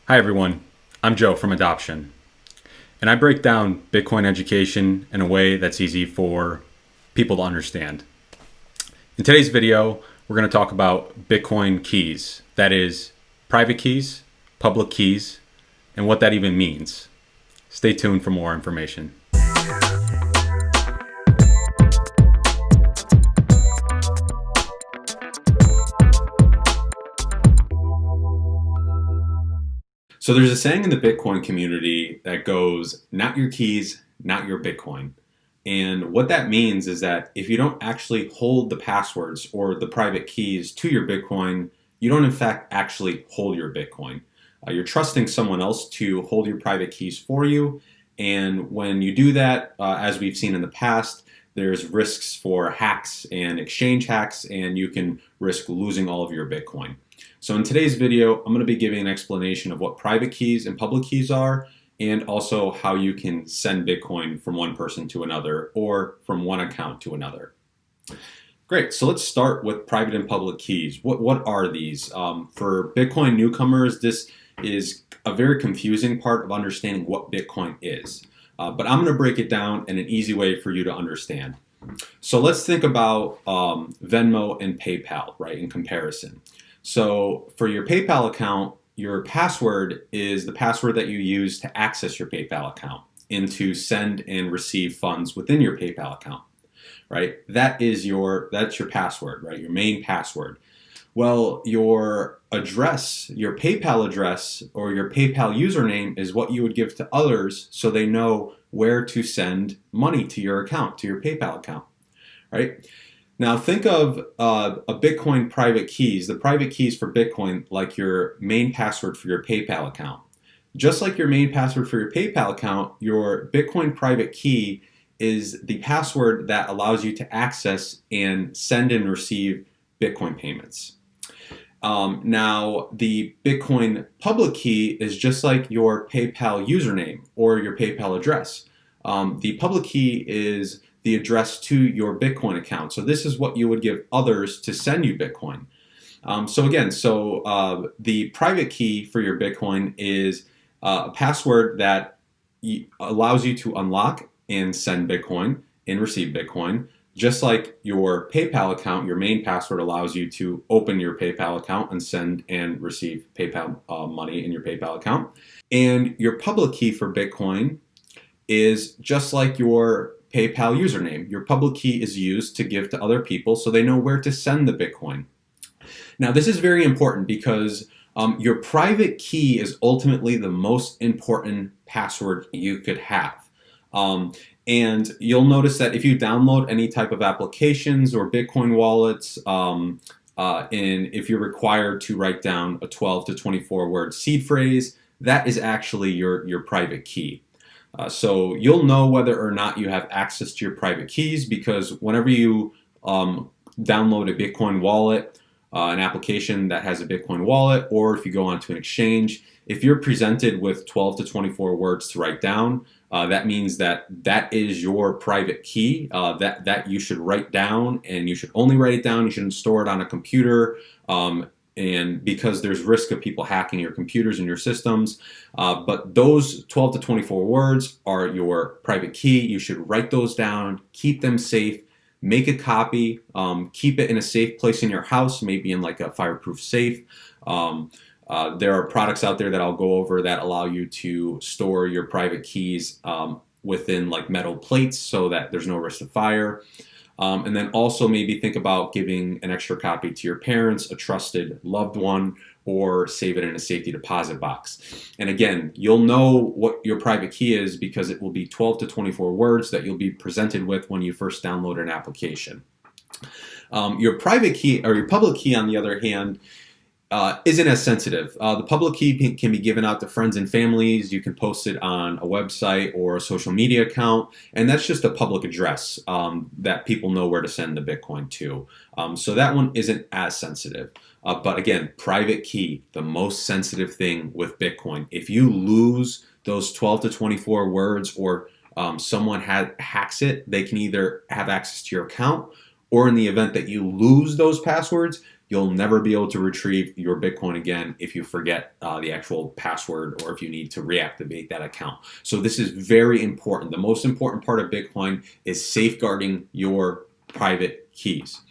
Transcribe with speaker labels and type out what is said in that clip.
Speaker 1: Hi everyone, I'm Joe from Adoption, and I break down Bitcoin education in a way that's easy for people to understand. In today's video, we're going to talk about Bitcoin keys, that is, private keys, public keys, and what that even means. Stay tuned for more information. So there's a saying in the Bitcoin community that goes, not your keys, not your Bitcoin. And what that means is that if you don't actually hold the passwords or the private keys to your Bitcoin, you don't in fact actually hold your Bitcoin. You're trusting someone else to hold your private keys for you. And when you do that, as we've seen in the past, there's risks for hacks and exchange hacks, and you can risk losing all of your Bitcoin. So in today's video, I'm going to be giving an explanation of what private keys and public keys are, and also how you can send Bitcoin from one person to another or from one account to another. Great, so let's start with private and public keys. What are these? For Bitcoin newcomers, this is a very confusing part of understanding what Bitcoin is. But I'm going to break it down in an easy way for you to understand. So let's think about Venmo and PayPal, right, in comparison. So for your PayPal account, your password is the password that you use to access your PayPal account and to send and receive funds within your PayPal account, right? That's your password, right? Your main password. Well, your address, your PayPal address or your PayPal username is what you would give to others so they know where to send money to your account, to your PayPal account, right? Now think of a Bitcoin private keys, the private keys for Bitcoin, like your main password for your PayPal account. Just like your main password for your PayPal account, your Bitcoin private key is the password that allows you to access and send and receive Bitcoin payments. Now, the Bitcoin public key is just like your PayPal username or your PayPal address. The public key is the address to your Bitcoin account. So this is what you would give others to send you Bitcoin. The private key for your Bitcoin is a password that allows you to unlock and send Bitcoin and receive Bitcoin. Just like your PayPal account, your main password allows you to open your PayPal account and send and receive PayPal money in your PayPal account. And your public key for Bitcoin is just like your PayPal username. Your public key is used to give to other people so they know where to send the Bitcoin. Now, this is very important because your private key is ultimately the most important password you could have. And you'll notice that if you download any type of applications or Bitcoin wallets, and if you're required to write down a 12 to 24 word seed phrase, that is actually your private key. So you'll know whether or not you have access to your private keys because whenever you download a Bitcoin wallet, an application that has a Bitcoin wallet, or if you go onto an exchange, if you're presented with 12 to 24 words to write down, that means that is your private key that you should write down, and you should only write it down. You shouldn't store it on a computer. And because there's risk of people hacking your computers and your systems. But those 12 to 24 words are your private key. You should write those down, keep them safe, make a copy, keep it in a safe place in your house, maybe in like a fireproof safe. There are products out there that I'll go over that allow you to store your private keys within like metal plates so that there's no risk of fire. And then also maybe think about giving an extra copy to your parents, a trusted loved one, or save it in a safety deposit box. And again, you'll know what your private key is because it will be 12 to 24 words that you'll be presented with when you first download an application. Your private key or your public key, on the other hand, isn't as sensitive. The public key can be given out to friends and families. You can post it on a website or a social media account, and that's just a public address that people know where to send the Bitcoin to. So that one isn't as sensitive. But again, private key, the most sensitive thing with Bitcoin. If you lose those 12 to 24 words or someone hacks it, they can either have access to your account, or in the event that you lose those passwords, you'll never be able to retrieve your Bitcoin again if you forget the actual password or if you need to reactivate that account. So this is very important. The most important part of Bitcoin is safeguarding your private keys.